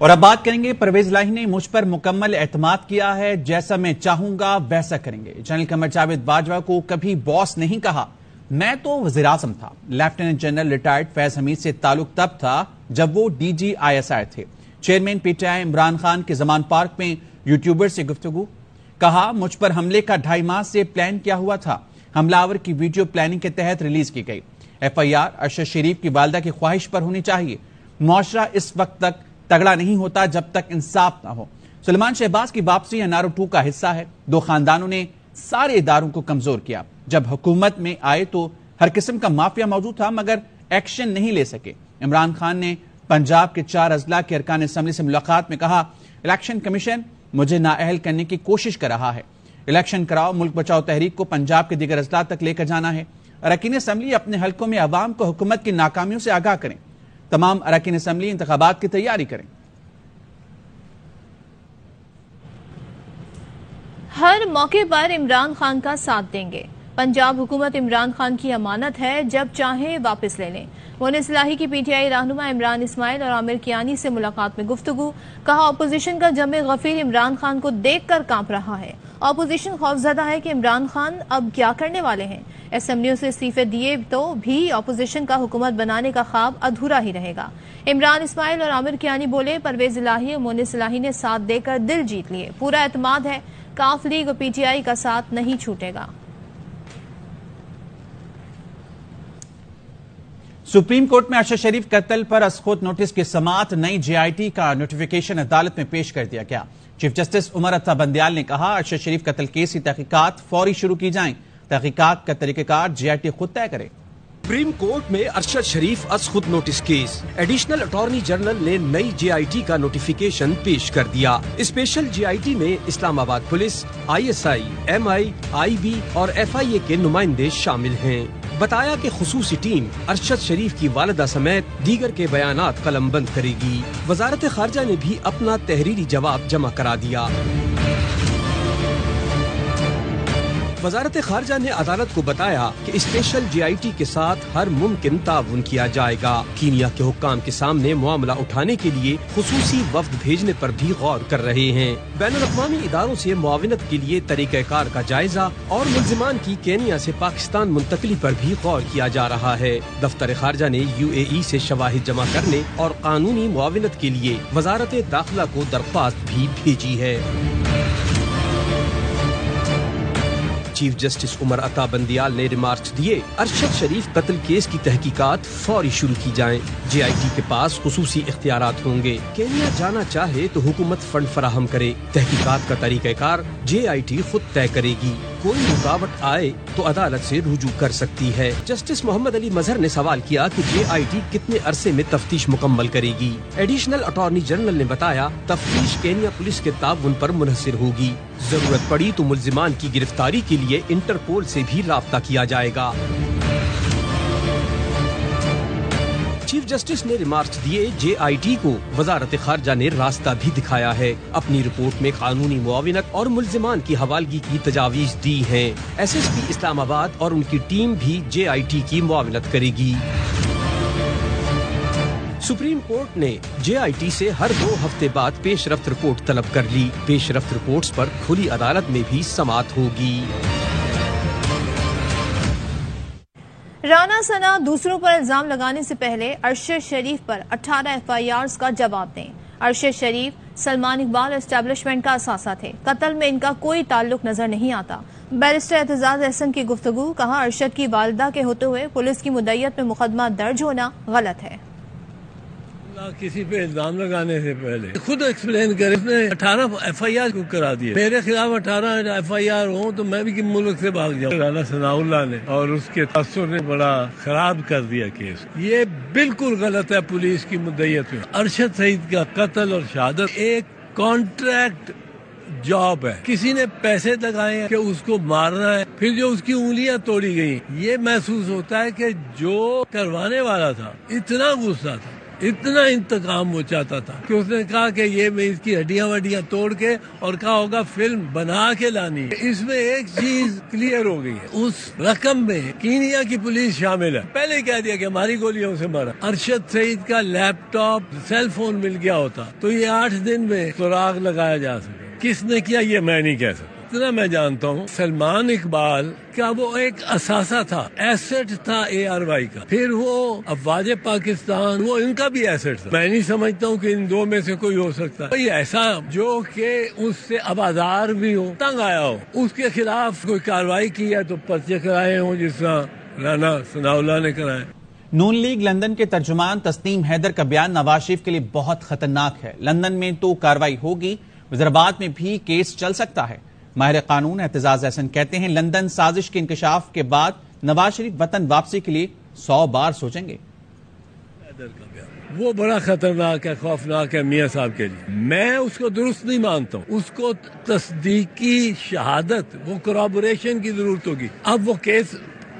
اور اب بات کریں گے، پرویز الہی نے مجھ پر مکمل اعتماد کیا ہے، جیسا میں چاہوں گا ویسا کریں گے۔ جنرل قمر جاوید باجوہ کو کبھی باس نہیں کہا، میں تو وزیر اعظم تھا۔ لیفٹیننٹ جنرل ریٹائرڈ فیض حمید سے تعلق تب تھا جب وہ DGISR تھے۔ چیئرمین PTI عمران خان کے زمان پارک میں یوٹیوبر سے گفتگو، کہا مجھ پر حملے کا 2.5 ماہ سے پلان کیا ہوا تھا، حملہ آور کی ویڈیو پلاننگ کے تحت ریلیز کی گئی۔ FIR ارشد شریف کی والدہ کی خواہش پر ہونی چاہیے، معاشرہ اس وقت تک تگڑا نہیں ہوتا جب تک انصاف نہ ہو۔ سلیمان شہباز کی واپسی NRO 2 کا حصہ ہے۔ 2 خاندانوں نے سارے اداروں کو کمزور کیا، جب حکومت میں آئے تو ہر قسم کا مافیا موجود تھا مگر ایکشن نہیں لے سکے۔ عمران خان نے پنجاب کے 4 اضلاع کے ارکان اسمبلی سے ملاقات میں کہا، الیکشن کمیشن مجھے نااہل کرنے کی کوشش کر رہا ہے، الیکشن کراؤ، ملک بچاؤ تحریک کو پنجاب کے دیگر اضلاع تک لے کر جانا ہے۔ اراکین اسمبلی اپنے حلقوں میں عوام کو حکومت کی ناکامیوں سے آگاہ کریں، تمام اراکین اسمبلی انتخابات کی تیاری کریں۔ ہر موقع پر عمران خان کا ساتھ دیں گے، پنجاب حکومت عمران خان کی امانت ہے، جب چاہیں واپس لے لیں۔ مونس الہی کی PTI رہنما عمران اسماعیل اور عامر کیانی سے ملاقات میں گفتگو، کہا اپوزیشن کا جمع غفیر عمران خان کو دیکھ کر کانپ رہا ہے، اپوزیشن خوفزدہ ہے کہ عمران خان اب کیا کرنے والے ہیں، اسمبلیوں سے استعفے دیے تو بھی اپوزیشن کا حکومت بنانے کا خواب ادھورا ہی رہے گا۔ عمران اسماعیل اور عامر کیانی بولے، پرویز الہی اور مونس الہی نے ساتھ دے کر دل جیت لیے، پورا اعتماد ہے، کاف لیگ اور PTI کا ساتھ نہیں چھوٹے گا۔ سپریم کورٹ میں ارشد شریف قتل پر از خود نوٹس کی سماعت، نئی JIT کا نوٹیفیکیشن عدالت میں پیش کر دیا گیا۔ چیف جسٹس عمر عطا بندیال نے کہا، ارشد شریف قتل کیس کی تحقیقات فوری شروع کی جائیں، تحقیقات کا طریقہ کار JIT خود طے کرے۔ سپریم کورٹ میں ارشد شریف از خود notice case, additional attorney general نے نئی JIT کا نوٹیفیکیشن پیش کر دیا۔ اسپیشل JIT میں اسلام آباد پولیس، ISI، MI، IB اور FIA کے نمائندے شامل ہیں۔ بتایا کہ خصوصی ٹیم ارشد شریف کی والدہ سمیت دیگر کے بیانات قلم بند کرے گی۔ وزارت خارجہ نے بھی اپنا تحریری جواب جمع کرا دیا۔ وزارت خارجہ نے عدالت کو بتایا کہ اسپیشل JIT کے ساتھ ہر ممکن تعاون کیا جائے گا۔ کینیا کے حکام کے سامنے معاملہ اٹھانے کے لیے خصوصی وفد بھیجنے پر بھی غور کر رہے ہیں۔ بین الاقوامی اداروں سے معاونت کے لیے طریقہ کار کا جائزہ اور ملزمان کی کینیا سے پاکستان منتقلی پر بھی غور کیا جا رہا ہے۔ دفتر خارجہ نے UAE سے شواہد جمع کرنے اور قانونی معاونت کے لیے وزارت داخلہ کو درخواست بھی بھیجی ہے۔ چیف جسٹس عمر عطا بندیال نے ریمارکس دیے، ارشد شریف قتل کیس کی تحقیقات فوری شروع کی جائیں، JIT کے پاس خصوصی اختیارات ہوں گے، کینیا جانا چاہے تو حکومت فنڈ فراہم کرے، تحقیقات کا طریقہ کار JIT خود طے کرے گی، کوئی رکاوٹ آئے تو عدالت سے رجوع کر سکتی ہے۔ جسٹس محمد علی مظہر نے سوال کیا کہ JIT کتنے عرصے میں تفتیش مکمل کرے گی۔ ایڈیشنل اٹارنی جنرل نے بتایا، تفتیش کینیا پولیس کے تعاون پر منحصر ہوگی، ضرورت پڑی تو ملزمان کی گرفتاری کے لیے انٹرپول سے بھی رابطہ کیا جائے گا۔ چیف جسٹس نے ریمارکس دیے، JIT کو وزارت خارجہ نے راستہ بھی دکھایا ہے، اپنی رپورٹ میں قانونی معاونت اور ملزمان کی حوالگی کی تجاویز دی ہیں۔ SSP اسلام آباد اور ان کی ٹیم بھی JIT کی معاونت کرے گی۔ سپریم کورٹ نے JIT سے ہر 2 ہفتے بعد پیش رفت رپورٹ طلب کر لی۔ پیش رفت رپورٹس پر کھلی عدالت میں بھی سماعت ہوگی۔ رانا ثنا دوسروں پر الزام لگانے سے پہلے ارشد شریف پر 18 FIRs کا جواب دیں۔ ارشد شریف سلمان اقبال اسٹیبلشمنٹ کا اثاثہ تھے، قتل میں ان کا کوئی تعلق نظر نہیں آتا۔ بیرسٹر اعتزاز احسن کی گفتگو، کہا ارشد کی والدہ کے ہوتے ہوئے پولیس کی مدعیت میں مقدمہ درج ہونا غلط ہے۔ کسی پہ الزام لگانے سے پہلے خود ایکسپلین کرے، اس نے 18 FIR کو کرا دیا، میرے خلاف 18 FIR ہوں تو میں بھی ملک سے بھاگ جاؤں۔ رانا ثناء اللہ نے اور اس کے تاثر نے بڑا خراب کر دیا کیس، یہ بالکل غلط ہے۔ پولیس کی مدعیت میں ارشد سعید کا قتل اور شہادت ایک کانٹریکٹ جاب ہے، کسی نے پیسے لگائے ہیں کہ اس کو مارنا ہے، پھر جو اس کی انگلیاں توڑی گئی، یہ محسوس ہوتا ہے کہ جو کروانے والا تھا اتنا غصہ تھا اتنا انتقام وہ چاہتا تھا کہ اس نے کہا کہ یہ میں اس کی ہڈیاں وڈیاں توڑ کے اور کہا ہوگا فلم بنا کے لانی ہے. اس میں ایک چیز کلیئر ہو گئی ہے, اس رقم میں کینیا کی پولیس شامل ہے. پہلے ہی کہہ دیا کہ ہماری گولیوں سے مارا. ارشد سعید کا لیپ ٹاپ سیل فون مل گیا ہوتا تو یہ 8 دن میں سراغ لگایا جا سکے. کس نے کیا یہ میں نہیں کہہ سکتا. اتنا میں جانتا ہوں سلمان اقبال کا وہ ایک اثاثہ تھا, ایسٹ تھا ARY کا. پھر وہ افواج پاکستان وہ ان کا بھی ایسٹ تھا. میں نہیں سمجھتا ہوں کہ ان دو میں سے کوئی ہو سکتا ہے کوئی ایسا جو کہ اس سے اب آزار بھی ہو, تنگ آیا ہو, اس کے خلاف کوئی کارروائی کی ہے تو پرچے کرائے ہوں جس طرح رانا ثناء اللہ نے کرائے. نون لیگ لندن کے ترجمان تسنیم حیدر کا بیان نواز شریف کے لیے بہت خطرناک ہے. لندن میں تو کارروائی ہوگی, وزیرآباد میں بھی کیس چل سکتا ہے. ماہر قانون اعتزاز احسن کہتے ہیں لندن سازش کے انکشاف کے بعد نواز شریف وطن واپسی کے لیے 100 بار سوچیں گے. وہ بڑا خطرناک ہے, خوفناک ہے میاں صاحب کے لیے. میں اس کو درست نہیں مانتا ہوں. اس کو تصدیقی شہادت, وہ کرابوریشن کی ضرورت ہوگی. اب وہ کیس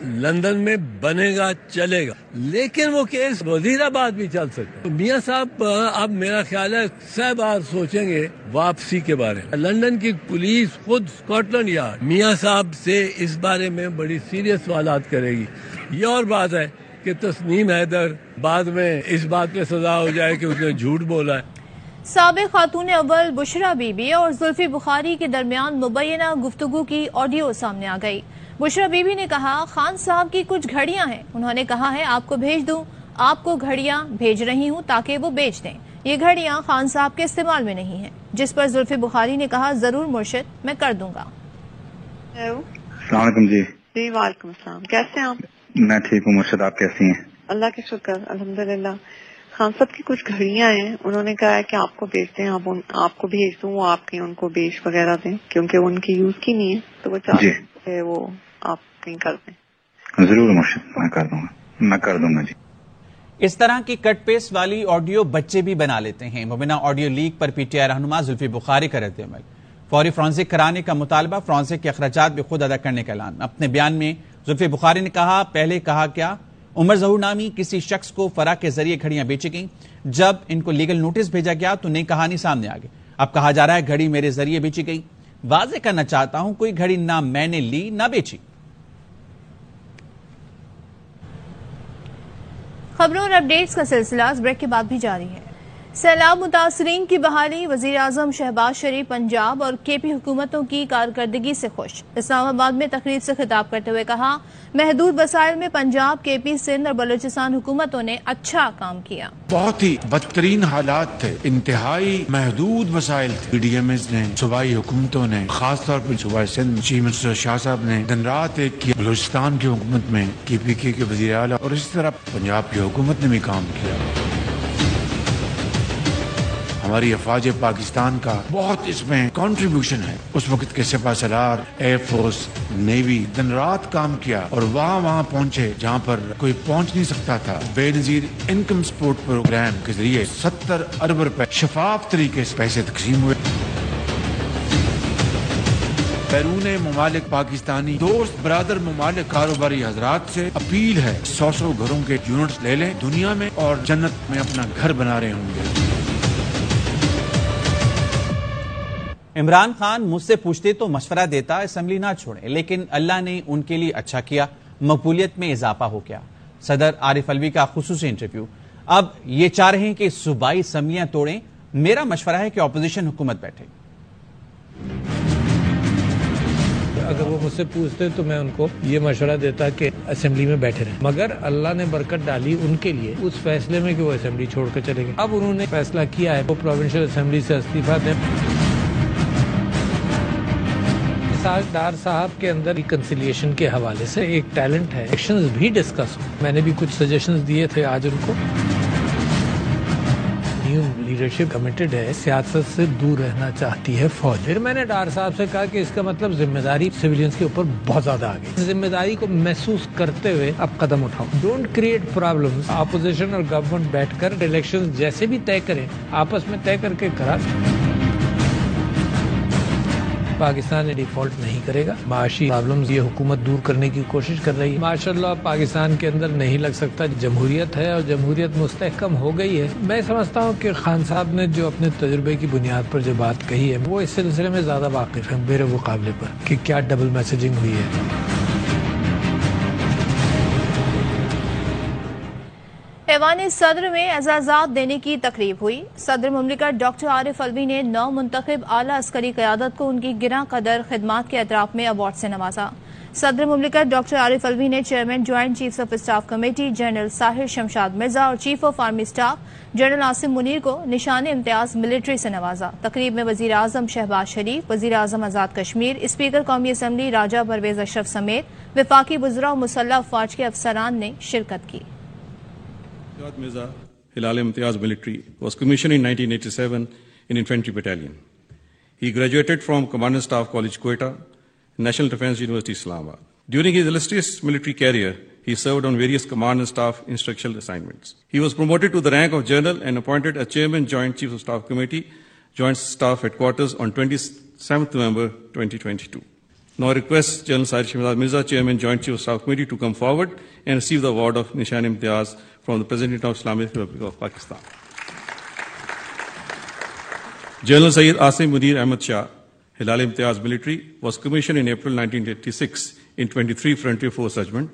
لندن میں بنے گا, چلے گا, لیکن وہ کیس وزیر آباد بھی چل سکتا ہے. میاں صاحب اب میرا خیال ہے 100 بار سوچیں گے واپسی کے بارے میں. لندن کی پولیس خود اسکاٹ یارڈ میاں صاحب سے اس بارے میں بڑی سیریس سوالات کرے گی. یہ اور بات ہے کہ تسنیم حیدر بعد میں اس بات پہ سزا ہو جائے کہ اس نے جھوٹ بولا ہے. سابق خاتون اول بشرا بی بی اور زلفی بخاری کے درمیان مبینہ گفتگو کی آڈیو سامنے آ گئی. بشرا بی بی نے کہا خان صاحب کی کچھ گھڑیاں ہیں, انہوں نے کہا ہے آپ کو بھیج دوں, آپ کو گھڑیاں بھیج رہی ہوں تاکہ وہ بیچ دیں. یہ گھڑیاں خان صاحب کے استعمال میں نہیں ہیں, جس پر زلفی بخاری نے کہا ضرور مرشد میں کر دوں گا. السلام علیکم. جی وعلیکم السلام. کیسے ہیں آپ؟ میں ٹھیک ہوں مرشد, آپ کیسی ہیں؟ اللہ کا شکر الحمدللہ. خان صاحب کی کچھ گھڑیاں ہیں, انہوں نے کہا ہے کہ آپ کو بیچ دیں, آپ کو بھیج دوں, وہ آپ کی ان کو بیچ وغیرہ دیں کیونکہ ان کی یوز کی نہیں ہے تو وہ چاہتے ہیں وہ آپ کہیں کر دیں. ضرور مرشد میں کر دوں گا, میں کر دوں گا. جی اس طرح کی کٹ پیسٹ والی آڈیو بچے بھی بنا لیتے ہیں. مبینہ آڈیو لیک پر PTI رہنما زلفی بخاری کا رد عمل. فوری فرانزک کرانے کا مطالبہ, فرانزک کے اخراجات بھی خود ادا کرنے کا اعلان. اپنے بیان میں زلفی بخاری نے کہا پہلے کہا کیا, عمر ظہور نامی کسی شخص کو فرا کے ذریعے گھڑیاں بیچی گئیں. جب ان کو لیگل نوٹس بھیجا گیا تو نئی کہانی سامنے آ گئی. اب کہا جا رہا ہے گھڑی میرے ذریعے بیچی گئی. واضح کرنا چاہتا ہوں کوئی گھڑی نہ میں نے لی نہ بیچی. خبروں اور اپڈیٹس کا سلسلہ اس بریک کے بعد بھی جاری ہے. سیلاب متاثرین کی بحالی, وزیر اعظم شہباز شریف پنجاب اور KP حکومتوں کی کارکردگی سے خوش. اسلام آباد میں تقریب سے خطاب کرتے ہوئے کہا محدود وسائل میں پنجاب, KP, سندھ اور بلوچستان حکومتوں نے اچھا کام کیا. بہت ہی بدترین حالات تھے, انتہائی محدود وسائل تھے. PDMs نے, صوبائی حکومتوں نے, خاص طور پر صوبائی سندھ چیف منسٹر شاہ صاحب نے دن رات ایک کیا. بلوچستان کی حکومت میں KPK کے وزیر اعلیٰ اور اسی طرح پنجاب کی حکومت نے بھی کام کیا. ہماری افواج پاکستان کا بہت اس میں کنٹریبیوشن ہے. اس وقت کے سپاہ سالار, ایئر فورس, نیوی دن رات کام کیا اور وہاں پہنچے جہاں پر کوئی پہنچ نہیں سکتا تھا. بے نظیر انکم سپورٹ پروگرام کے ذریعے 70 ارب روپے شفاف طریقے سے پیسے تقسیم ہوئے. بیرون ممالک پاکستانی دوست برادر ممالک کاروباری حضرات سے اپیل ہے 100 گھروں کے یونٹس لے لیں دنیا میں اور جنت میں اپنا گھر بنا رہے ہوں گے. عمران خان مجھ سے پوچھتے تو مشورہ دیتا اسمبلی نہ چھوڑیں, لیکن اللہ نے ان کے لیے اچھا کیا, مقبولیت میں اضافہ ہو گیا. صدر عارف الوی کا خصوصی انٹرویو. اب یہ چاہ رہے ہیں کہ صوبائی اسمبلیاں توڑیں. میرا مشورہ ہے کہ اپوزیشن حکومت بیٹھے. اگر وہ مجھ سے پوچھتے تو میں ان کو یہ مشورہ دیتا کہ اسمبلی میں بیٹھے رہیں, مگر اللہ نے برکت ڈالی ان کے لیے اس فیصلے میں کہ وہ اسمبلی چھوڑ کر چلے گئے. اب انہوں نے فیصلہ کیا ہے وہ پروونشل اسمبلی سے استعفیٰ دیں. ڈار صاحب کے اندر ریکنسیلیشن کے حوالے سے ایک ٹیلنٹ ہے, ایکشنز بھی ڈسکس ہو. میں نے بھی کچھ سجیشنز دیے تھے آج ان کو. نیو لیڈرشپ کمیٹڈ ہے, سیاست سے دور رہنا چاہتی ہے فوج. پھر میں نے ڈار صاحب سے کہا کہ اس کا مطلب ذمہ داری سویلینز کے اوپر بہت زیادہ آ گئی. ذمہ داری کو محسوس کرتے ہوئے اب قدم اٹھاؤ. Don't create problems. اپوزیشن اور گورنمنٹ بیٹھ کر الیکشن جیسے بھی طے کریں آپس میں طے کر کے کرا. پاکستان ڈیفالٹ نہیں کرے گا. معاشی پرابلمز یہ حکومت دور کرنے کی کوشش کر رہی ہے. ماشاءاللہ پاکستان کے اندر نہیں لگ سکتا. جمہوریت ہے اور جمہوریت مستحکم ہو گئی ہے. میں سمجھتا ہوں کہ خان صاحب نے جو اپنے تجربے کی بنیاد پر جو بات کہی ہے وہ اس سلسلے میں زیادہ واقف ہیں میرے مقابلے پر کہ کیا ڈبل میسیجنگ ہوئی ہے. ایوان صدر میں اعزازات دینے کی تقریب ہوئی. صدر مملکت ڈاکٹر عارف علوی نے نو منتخب اعلی عسکری قیادت کو ان کی گراں قدر خدمات کے اعتراف میں ایوارڈ سے نوازا. صدر مملکت ڈاکٹر عارف علوی نے chairman joint chiefs of staff committee general Sahir Shamshad Mirza اور chief of army staff general Asim Munir کو نشان امتیاز ملٹری سے نوازا. تقریب میں وزیر اعظم شہباز شریف، وزیر اعظم آزاد کشمیر، اسپیکر قومی اسمبلی راجہ پرویز اشرف سمیت وفاقی وزراء اور مسلح افواج کے افسران نے شرکت کی. Mirza Hilal Imtiaz Military was commissioned in 1987 in Infantry Battalion. He graduated from Commandant Staff College, Quetta, National Defence University, Islamabad. During his illustrious military career, he served on various command and staff instructional assignments. He was promoted to the rank of General and appointed as Chairman Joint Chiefs of Staff Committee, Joint Staff Headquarters on 27th November 2022. Now I request General Sahir Shimshad Mirza, Chairman Joint Chiefs of Staff Committee, to come forward and receive the award of Nishan Imtiaz from the President of Islamic Republic of Pakistan. General Sayyid Asim Munir Ahmad Shah, Hilal Imtiaz Military, was commissioned in April 1986 in 23 Frontier Force Regiment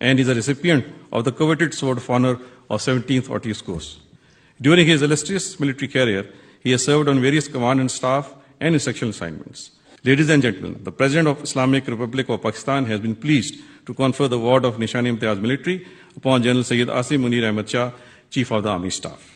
and is a recipient of the coveted Sword of Honor of 17th Ortiz Course. During his illustrious military career, he has served on various command and staff and instructional assignments. Ladies and gentlemen, the President of Islamic Republic of Pakistan has been pleased to confer the award of Nishan Imtiaz Military upon General Sayyid Asim Munir Ahmad Shah, Chief of the Army Staff.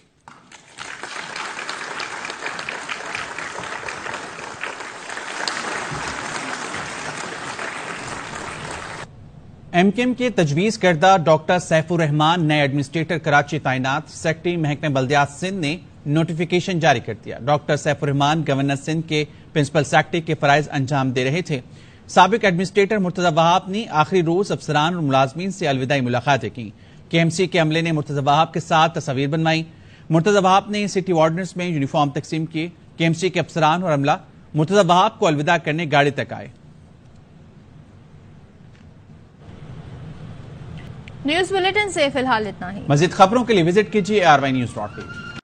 M Q M کے تجویز کردہ doctor safe الرحمان نئے administrator Karachi تعینات. Secretary محکمہ بلدیات سندھ نے notification جاری کر دیا. ڈاکٹر سیف الرحمان گورنر سندھ کے پرنسپل سیکرٹری کے فرائض انجام دے رہے تھے. سابق ایڈمنسٹریٹر مرتضی وہاب نے آخری روز افسران اور ملازمین سے الوداعی ملاقاتیں کی. کے ایم سی کے عملے نے مرتضی وہاب کے ساتھ تصاویر بنوائی. مرتضی وہاب نے سٹی وارڈنرز میں یونیفارم تقسیم کیے. کے ایم سی کے افسران اور عملہ مرتضی وہاب کو الوداع کرنے گاڑی تک آئے. نیوز بلیٹن سے فی الحال اتنا ہی. مزید خبروں کے لیے وزٹ کیجیے ARY News.page.